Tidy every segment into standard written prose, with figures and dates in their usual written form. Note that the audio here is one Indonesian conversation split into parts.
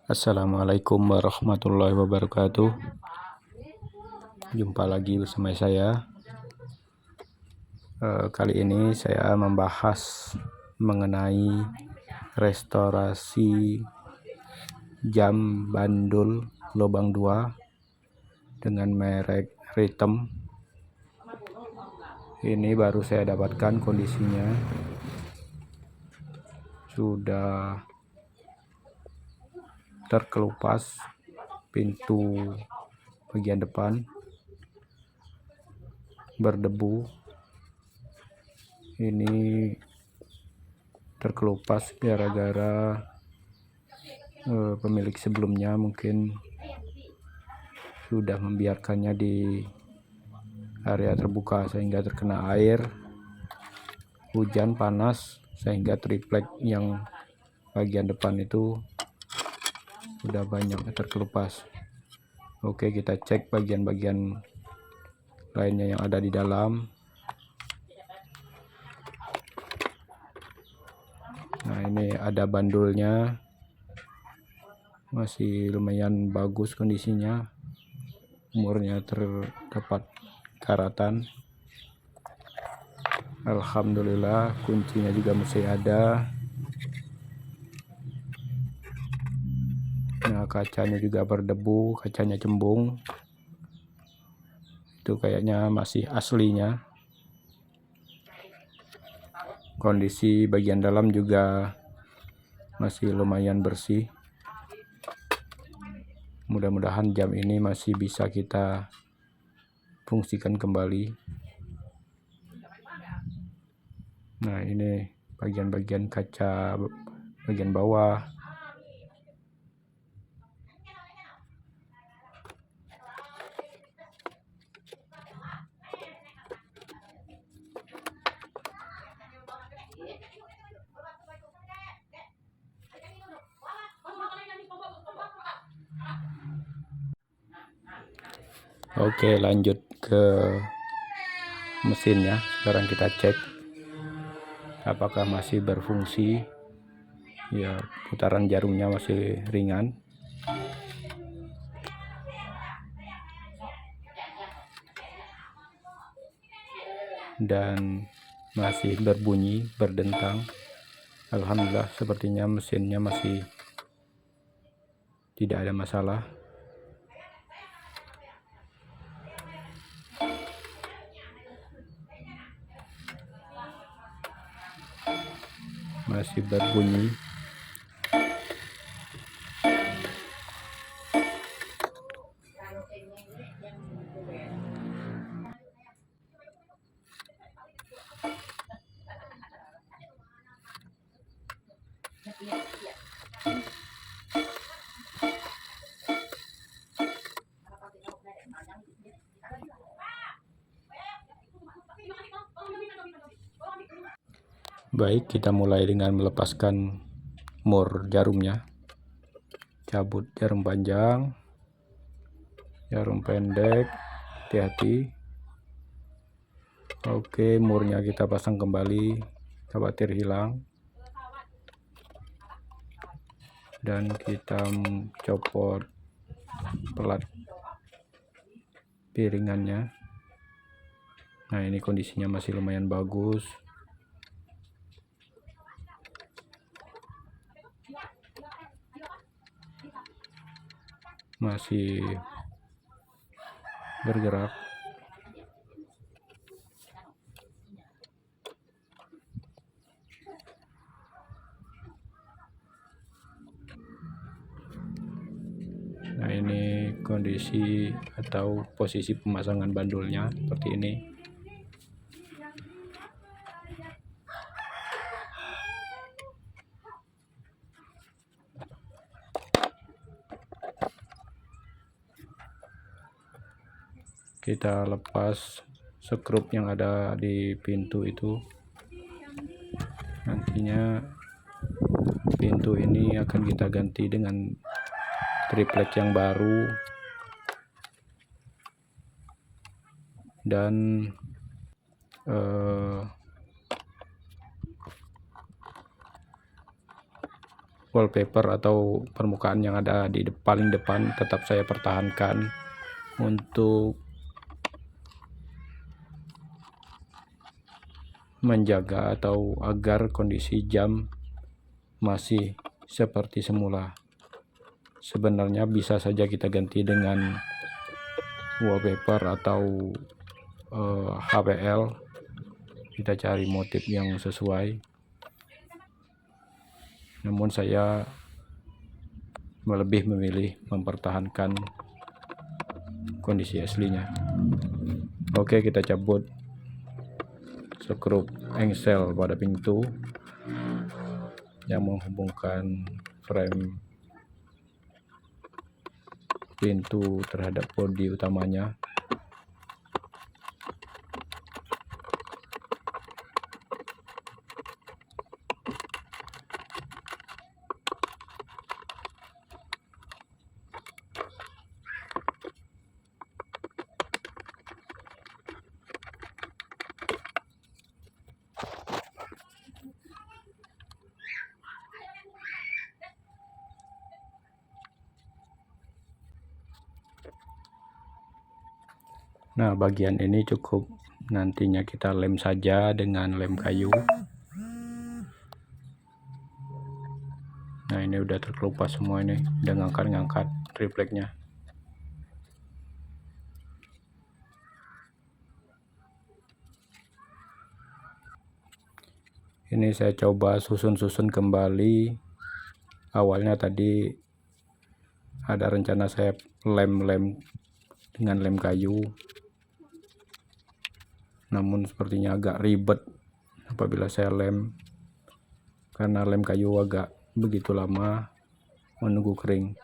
Assalamualaikum warahmatullahi wabarakatuh. Jumpa lagi bersama saya. Kali ini saya membahas mengenai restorasi jam bandul lubang 2 dengan merek Rhythm. Ini baru saya dapatkan, kondisinya sudah terkelupas pintu bagian depan, berdebu. Ini terkelupas gara-gara pemilik sebelumnya mungkin sudah membiarkannya di area terbuka sehingga terkena air, hujan, panas, sehingga triplek yang bagian depan itu sudah banyak terkelupas. Oke, kita cek bagian-bagian lainnya yang ada di dalam. Nah, ini ada bandulnya, masih lumayan bagus kondisinya, umurnya terdapat karatan. Alhamdulillah, kuncinya juga masih ada. Nah, kacanya juga berdebu, kacanya cembung. Itu kayaknya masih aslinya. Kondisi bagian dalam juga masih lumayan bersih. Mudah-mudahan jam ini masih bisa kita fungsikan kembali. Nah, ini bagian-bagian kaca bagian bawah. Oke, lanjut ke mesinnya. Sekarang kita cek apakah masih berfungsi. Ya, putaran jarumnya masih ringan. Dan masih berbunyi, berdentang. Alhamdulillah, sepertinya mesinnya masih tidak ada masalah. Masih berbunyi. Baik, kita mulai dengan melepaskan mur jarumnya. Cabut jarum panjang, jarum pendek, hati-hati. Oke, murnya kita pasang kembali, khawatir hilang. Dan kita copot pelat piringannya. Nah, ini kondisinya masih lumayan bagus. Masih bergerak. Nah, ini kondisi atau posisi pemasangan bandulnya seperti ini. Kita lepas skrup yang ada di pintu itu. Nantinya pintu ini akan kita ganti dengan triplek yang baru. Dan wallpaper atau permukaan yang ada di paling depan tetap saya pertahankan untuk menjaga atau agar kondisi jam masih seperti semula. Sebenarnya bisa saja kita ganti dengan wallpaper atau HPL. Kita cari motif yang sesuai, namun saya lebih memilih mempertahankan kondisi aslinya. Oke, kita cabut skrup engsel pada pintu yang menghubungkan frame pintu terhadap bodi utamanya. Nah, bagian ini cukup nantinya kita lem saja dengan lem kayu. Nah, ini udah terkelupas semua, ini udah ngangkat tripleknya. Ini saya coba susun-susun kembali. Awalnya tadi ada rencana saya lem dengan lem kayu, namun sepertinya agak ribet apabila saya lem, karena lem kayu agak begitu lama menunggu kering.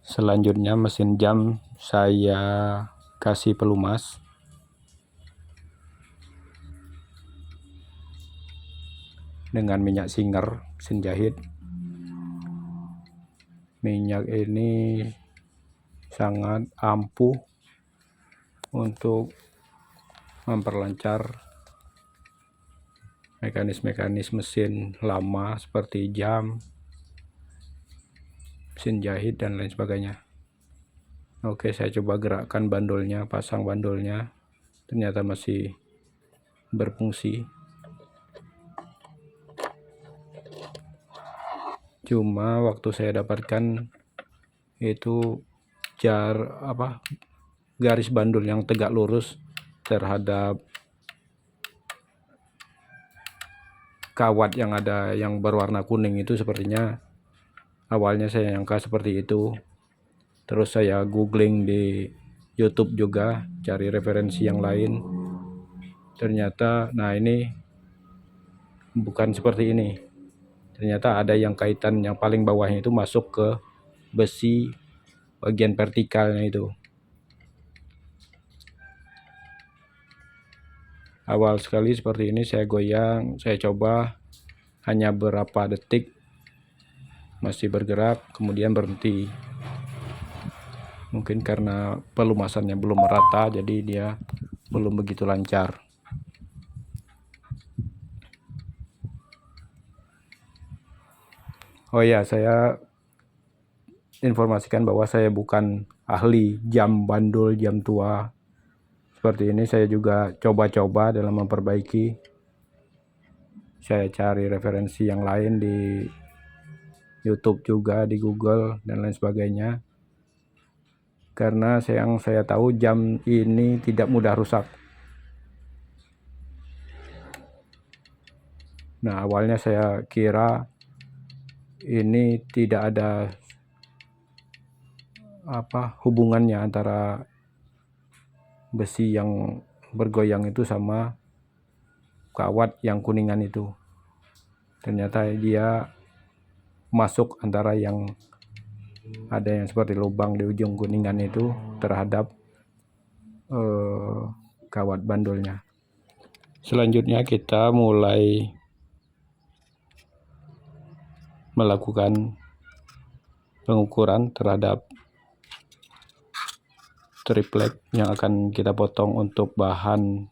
Selanjutnya mesin jam saya kasih pelumas. Dengan minyak Singer mesin jahit. Minyak ini sangat ampuh untuk memperlancar mekanis mesin lama seperti jam, mesin jahit dan lain sebagainya. Oke, saya coba gerakkan bandolnya, pasang bandolnya, ternyata masih berfungsi. Cuma waktu saya dapatkan itu garis bandul yang tegak lurus terhadap kawat yang ada yang berwarna kuning itu, sepertinya awalnya saya nyangka seperti itu. Terus saya googling di YouTube juga, cari referensi yang lain. Ternyata nah ini bukan seperti ini. Ternyata ada yang kaitan yang paling bawahnya itu masuk ke besi bagian vertikalnya itu. Awal sekali seperti ini saya goyang, saya coba hanya berapa detik masih bergerak, kemudian berhenti. Mungkin karena pelumasannya belum merata, jadi dia belum begitu lancar. Oh ya, saya informasikan bahwa saya bukan ahli jam bandul, jam tua seperti ini. Saya juga coba-coba dalam memperbaiki. Saya cari referensi yang lain di YouTube juga, di Google dan lain sebagainya. Karena yang saya tahu jam ini tidak mudah rusak. Nah, awalnya saya kira ini tidak ada hubungannya antara besi yang bergoyang itu sama kawat yang kuningan itu. Ternyata dia masuk antara yang ada yang seperti lubang di ujung kuningan itu terhadap kawat bandulnya. Selanjutnya kita mulai melakukan pengukuran terhadap triplek yang akan kita potong untuk bahan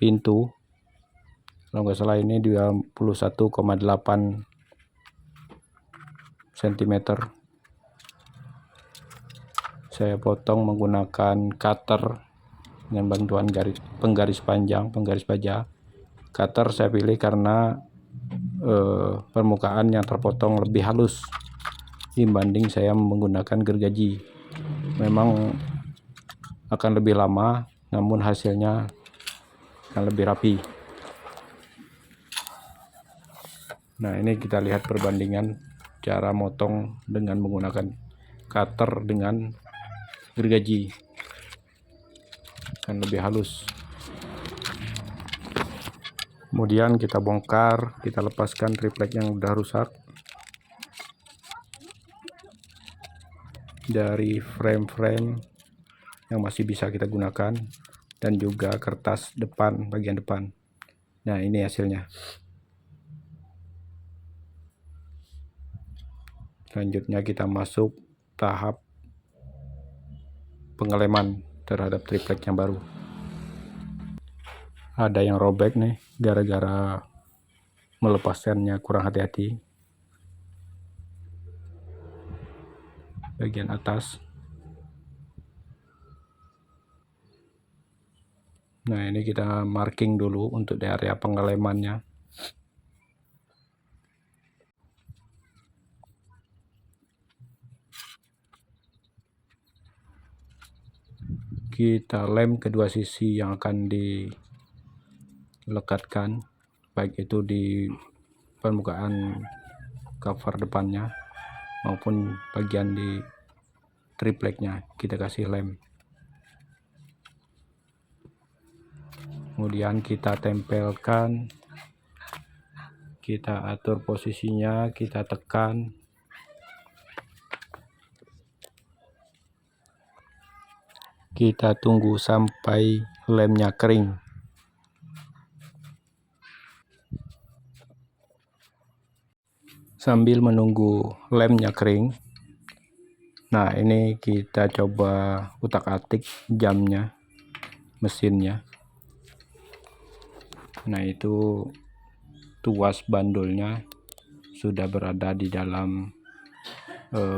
pintu. kalau nggak salah ini 21,8 cm. Saya potong menggunakan cutter dengan bantuan penggaris baja. Cutter saya pilih karena permukaan yang terpotong lebih halus dibanding saya menggunakan gergaji. Memang akan lebih lama, namun hasilnya akan lebih rapi. Nah, ini kita lihat perbandingan cara motong dengan menggunakan cutter dengan gergaji, akan lebih halus. Kemudian kita bongkar, kita lepaskan triplek yang udah rusak dari frame-frame yang masih bisa kita gunakan, dan juga kertas depan, bagian depan. Nah, ini hasilnya. Selanjutnya kita masuk tahap pengeleman terhadap triplek yang baru. Ada yang robek nih gara-gara melepaskannya kurang hati-hati. Bagian atas. Nah, ini kita marking dulu untuk di area pengelemannya. Kita lem kedua sisi yang akan dilekatkan, baik itu di permukaan cover depannya maupun bagian di tripleknya, kita kasih lem. Kemudian kita tempelkan, kita atur posisinya, kita tekan. Kita tunggu sampai lemnya kering. Sambil menunggu lemnya kering, nah ini kita coba utak-atik jamnya, mesinnya. Nah, itu tuas bandulnya sudah berada di dalam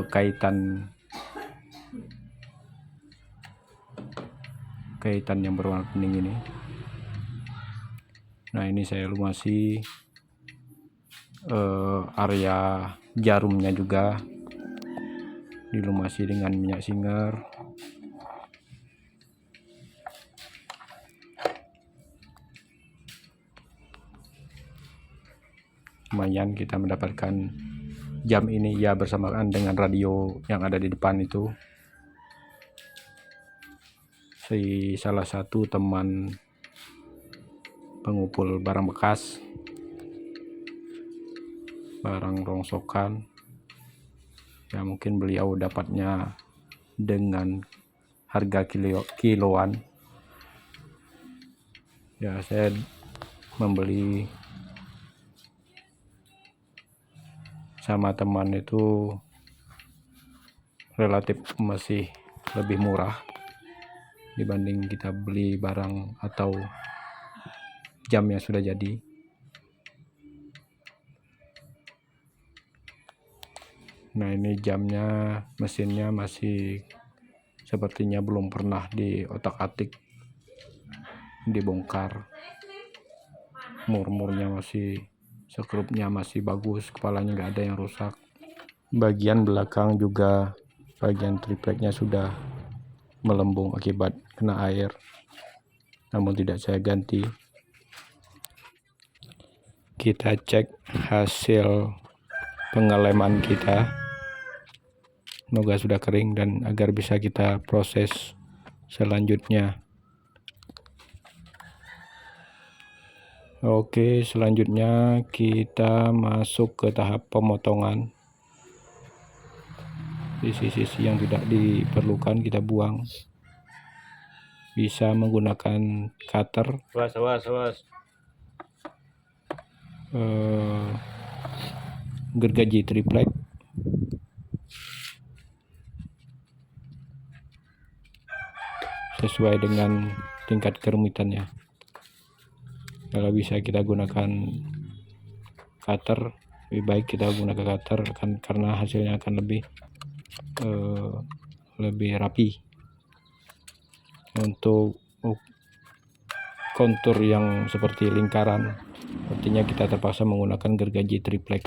kaitan yang berwarna kuning ini. Nah, ini saya lumasi area jarumnya juga, dilumasi dengan minyak singer. Lumayan kita mendapatkan jam ini ya bersamaan dengan radio yang ada di depan itu. Salah satu teman pengumpul barang bekas, barang rongsokan, ya mungkin beliau dapatnya dengan harga kiloan. Ya, saya membeli sama teman itu relatif masih lebih murah dibanding kita beli barang atau jam yang sudah jadi. Nah, ini jamnya, mesinnya masih sepertinya belum pernah diotak-atik, dibongkar. Murmurnya masih, sekrupnya masih bagus, kepalanya nggak ada yang rusak. Bagian belakang juga, bagian tripleknya sudah melembung akibat kena air, namun tidak saya ganti. Kita cek hasil pengeleman kita, semoga sudah kering dan agar bisa kita proses selanjutnya. Oke, selanjutnya kita masuk ke tahap pemotongan. Sisi-sisi yang tidak diperlukan kita buang. Bisa menggunakan cutter, gergaji triplek, sesuai dengan tingkat kerumitannya. Kalau bisa kita gunakan cutter, lebih baik kita gunakan cutter karena hasilnya akan lebih rapi. Untuk kontur yang seperti lingkaran, artinya kita terpaksa menggunakan gergaji triplek.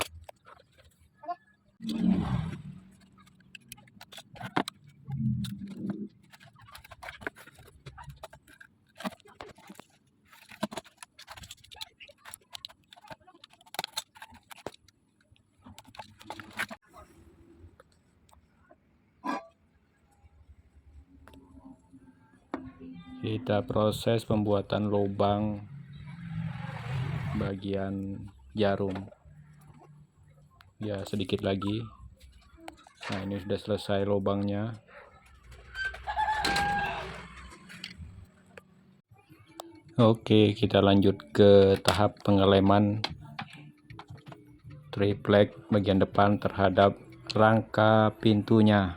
Kita proses pembuatan lubang bagian jarum ya, sedikit lagi. Nah, ini sudah selesai lubangnya. Oke, kita lanjut ke tahap pengeleman triplek bagian depan terhadap rangka pintunya.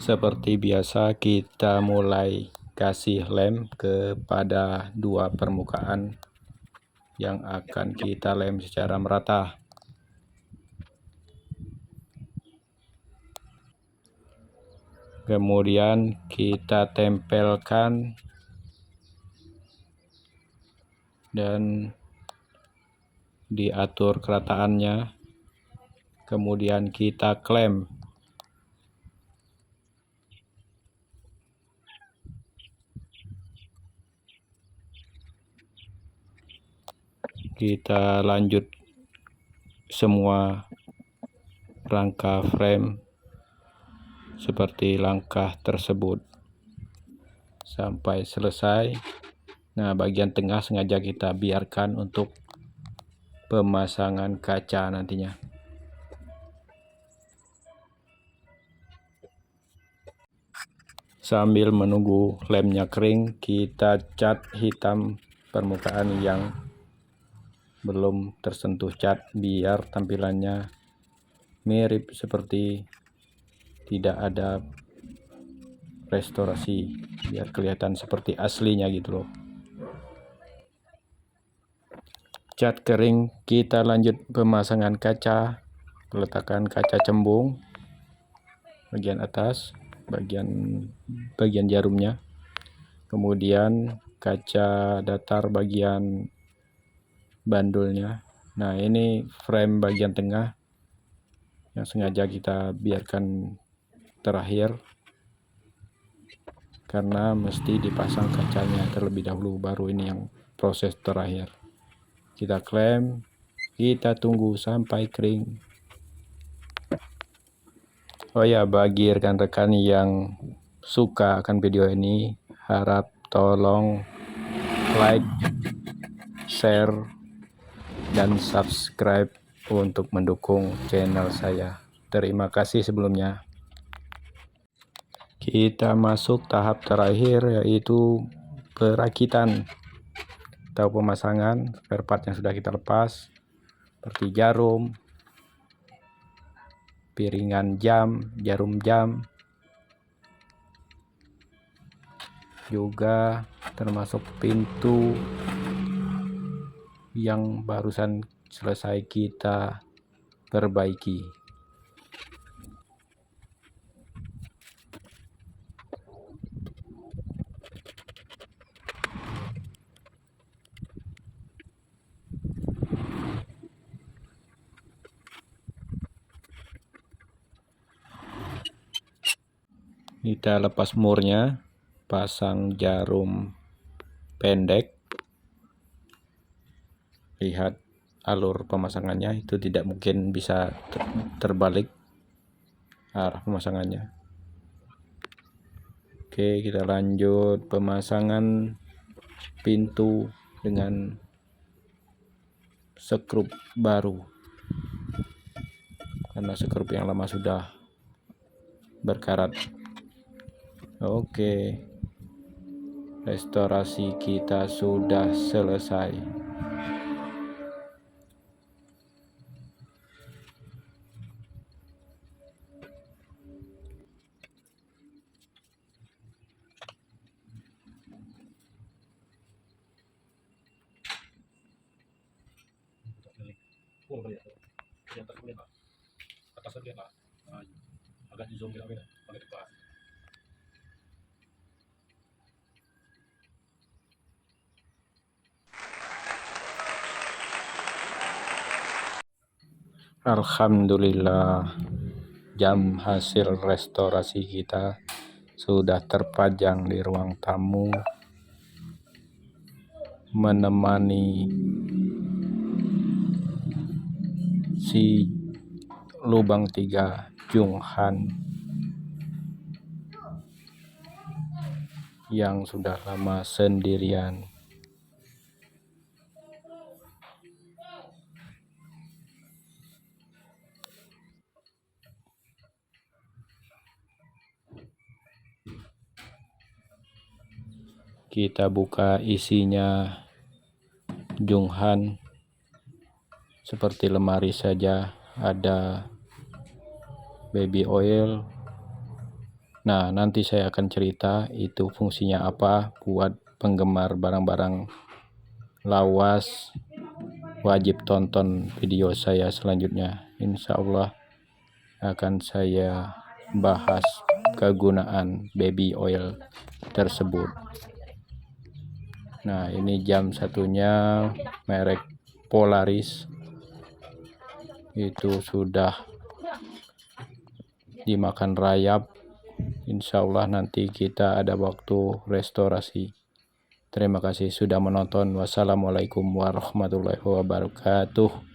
Seperti biasa, kita mulai kasih lem kepada dua permukaan yang akan kita lem secara merata. Kemudian kita tempelkan dan diatur kerataannya. Kemudian kita klem. Kita lanjut semua rangka frame seperti langkah tersebut sampai selesai. Nah, bagian tengah sengaja kita biarkan untuk pemasangan kaca nantinya. Sambil menunggu lemnya kering, kita cat hitam permukaan yang belum tersentuh cat biar tampilannya mirip seperti tidak ada restorasi, biar kelihatan seperti aslinya gitu loh. Cat kering, kita lanjut pemasangan kaca. Peletakan kaca cembung bagian atas, bagian jarumnya. Kemudian kaca datar bagian bandulnya. Nah, ini frame bagian tengah yang sengaja kita biarkan terakhir karena mesti dipasang kacanya terlebih dahulu, baru ini yang proses terakhir. Kita klem, kita tunggu sampai kering. Oh ya, bagi rekan-rekan yang suka akan video ini, harap tolong like, share, dan subscribe untuk mendukung channel saya. Terima kasih sebelumnya. Kita masuk tahap terakhir, yaitu perakitan atau pemasangan spare part yang sudah kita lepas, seperti jarum, piringan jam, jarum jam, juga termasuk pintu yang barusan selesai kita perbaiki. Kita lepas murnya, pasang jarum pendek. Lihat alur pemasangannya, itu tidak mungkin bisa terbalik arah pemasangannya. Oke, kita lanjut pemasangan pintu dengan sekrup baru karena sekrup yang lama sudah berkarat. Oke, restorasi kita sudah selesai. Alhamdulillah, jam hasil restorasi kita sudah terpajang di ruang tamu, menemani si lubang 3 Jung Han yang sudah lama sendirian. Kita buka isinya Jung Han seperti lemari saja, ada baby oil. Nah, nanti saya akan cerita itu fungsinya apa buat penggemar barang-barang lawas. Wajib tonton video saya selanjutnya. Insya Allah akan saya bahas kegunaan baby oil tersebut. Nah, ini jam satunya merek Polaris, itu sudah dimakan rayap. Insya Allah nanti kita ada waktu restorasi. Terima kasih sudah menonton. Wassalamualaikum warahmatullahi wabarakatuh.